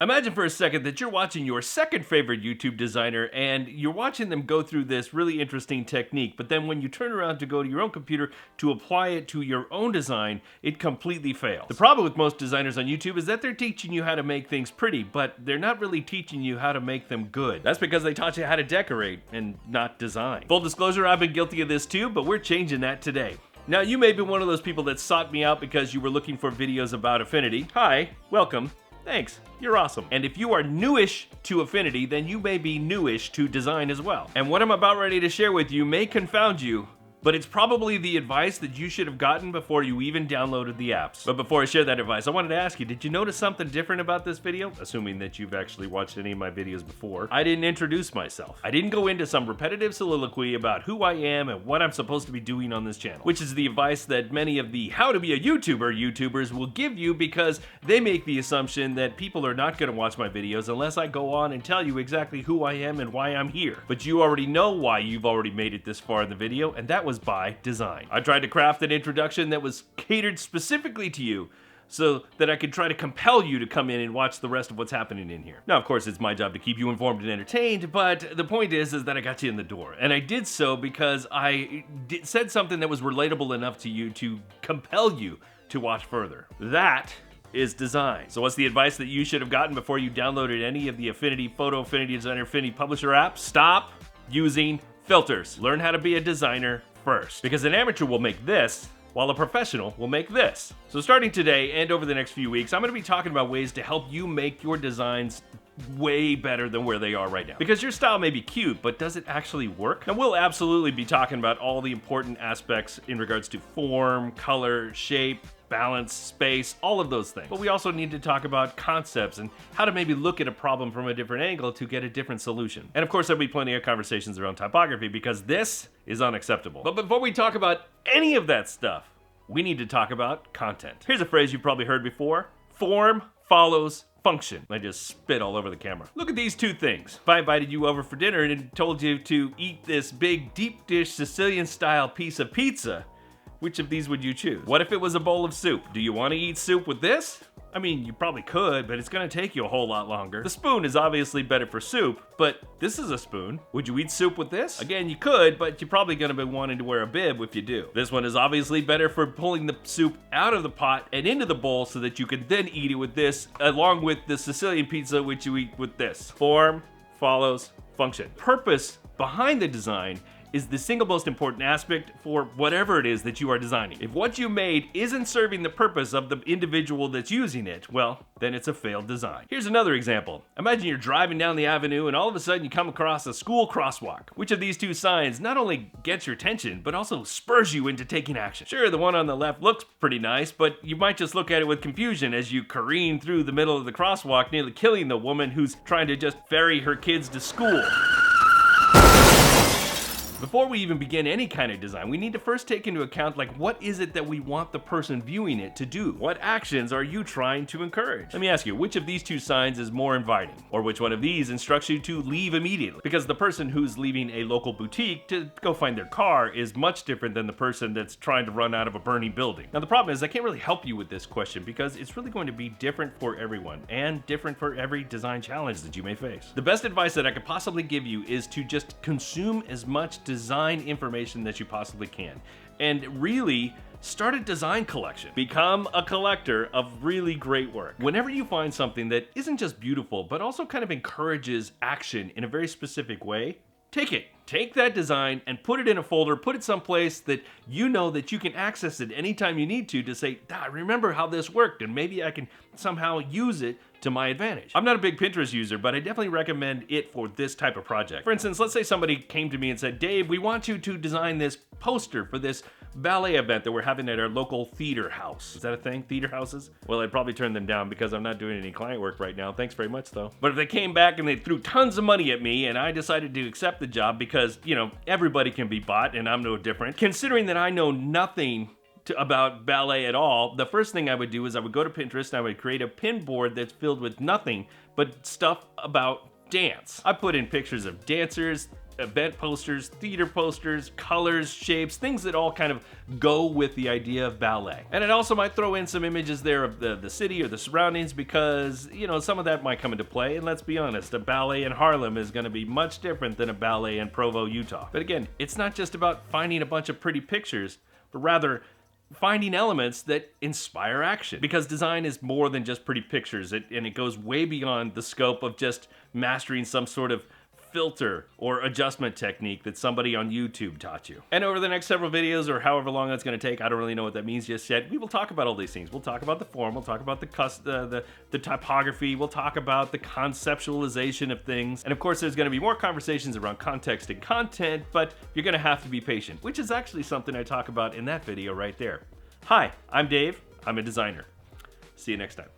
Imagine for a second that you're watching your second favorite YouTube designer and you're watching them go through this really interesting technique, but then when you turn around to go to your own computer to apply it to your own design, it completely fails. The problem with most designers on YouTube is that they're teaching you how to make things pretty, but they're not really teaching you how to make them good. That's because they taught you how to decorate and not design. Full disclosure, I've been guilty of this too, but we're changing that today. Now, you may be one of those people that sought me out because you were looking for videos about Affinity. Hi, welcome. Thanks, you're awesome. And if you are newish to Affinity, then you may be newish to design as well. And what I'm about ready to share with you may confound you, but it's probably the advice that you should have gotten before you even downloaded the apps. But before I share that advice, I wanted to ask you, did you notice something different about this video? Assuming that you've actually watched any of my videos before. I didn't introduce myself. I didn't go into some repetitive soliloquy about who I am and what I'm supposed to be doing on this channel, which is the advice that many of the how to be a YouTubers will give you because they make the assumption that people are not gonna watch my videos unless I go on and tell you exactly who I am and why I'm here. But you already know why you've already made it this far in the video, and that was by design. I tried to craft an introduction that was catered specifically to you so that I could try to compel you to come in and watch the rest of what's happening in here. Now, of course, it's my job to keep you informed and entertained, but the point is that I got you in the door. And I did so because I said something that was relatable enough to you to compel you to watch further. That is design. So what's the advice that you should have gotten before you downloaded any of the Affinity Photo, Affinity Designer, Affinity Publisher apps? Stop using filters. Learn how to be a designer first. Because an amateur will make this, while a professional will make this. So starting today and over the next few weeks, I'm gonna be talking about ways to help you make your designs way better than where they are right now. Because your style may be cute, but does it actually work? And we'll absolutely be talking about all the important aspects in regards to form, color, shape, balance, space, all of those things. But we also need to talk about concepts and how to maybe look at a problem from a different angle to get a different solution. And of course, there'll be plenty of conversations around typography because this is unacceptable. But before we talk about any of that stuff, we need to talk about content. Here's a phrase you've probably heard before: form follows function. I just spit all over the camera. Look at these two things. If I invited you over for dinner and told you to eat this big deep dish Sicilian style piece of pizza, which of these would you choose? What if it was a bowl of soup? Do you want to eat soup with this? I mean, you probably could, but it's gonna take you a whole lot longer. The spoon is obviously better for soup, but this is a spoon. Would you eat soup with this? Again, you could, but you're probably gonna be wanting to wear a bib if you do. This one is obviously better for pulling the soup out of the pot and into the bowl so that you can then eat it with this, along with the Sicilian pizza, which you eat with this. Form follows function. Purpose behind the design is the single most important aspect for whatever it is that you are designing. If what you made isn't serving the purpose of the individual that's using it, well, then it's a failed design. Here's another example. Imagine you're driving down the avenue and all of a sudden you come across a school crosswalk. Which of these two signs not only gets your attention, but also spurs you into taking action? Sure, the one on the left looks pretty nice, but you might just look at it with confusion as you careen through the middle of the crosswalk, nearly killing the woman who's trying to just ferry her kids to school. Before we even begin any kind of design, we need to first take into account, like, what is it that we want the person viewing it to do? What actions are you trying to encourage? Let me ask you, which of these two signs is more inviting? Or which one of these instructs you to leave immediately? Because the person who's leaving a local boutique to go find their car is much different than the person that's trying to run out of a burning building. Now the problem is I can't really help you with this question because it's really going to be different for everyone and different for every design challenge that you may face. The best advice that I could possibly give you is to just consume as much design information that you possibly can, and really start a design collection. Become a collector of really great work. Whenever you find something that isn't just beautiful, but also kind of encourages action in a very specific way, take it. Take that design and put it in a folder, put it someplace that you know that you can access it anytime you need to say, I remember how this worked and maybe I can somehow use it to my advantage. I'm not a big Pinterest user, but I definitely recommend it for this type of project. For instance, let's say somebody came to me and said, Dave, we want you to design this poster for this ballet event that we're having at our local theater house. Is that a thing? Theater houses? Well, I'd probably turn them down because I'm not doing any client work right now. Thanks very much though. But if they came back and they threw tons of money at me and I decided to accept the job because, you know, everybody can be bought and I'm no different, considering that I know nothing about ballet at all, the first thing I would do is I would go to Pinterest and I would create a pin board that's filled with nothing but stuff about dance. I put in pictures of dancers, event posters, theater posters, colors, shapes, things that all kind of go with the idea of ballet. And it also might throw in some images there of the city or the surroundings because, you know, some of that might come into play. And let's be honest, a ballet in Harlem is going to be much different than a ballet in Provo, Utah. But again, it's not just about finding a bunch of pretty pictures, but rather finding elements that inspire action. Because design is more than just pretty pictures, and it goes way beyond the scope of just mastering some sort of filter or adjustment technique that somebody on YouTube taught you. And over the next several videos, or however long that's going to take, I don't really know what that means just yet, we will talk about all these things. We'll talk about the form, we'll talk about the typography, we'll talk about the conceptualization of things, and of course there's going to be more conversations around context and content, but you're going to have to be patient, which is actually something I talk about in that video right there. Hi, I'm Dave, I'm a designer. See you next time.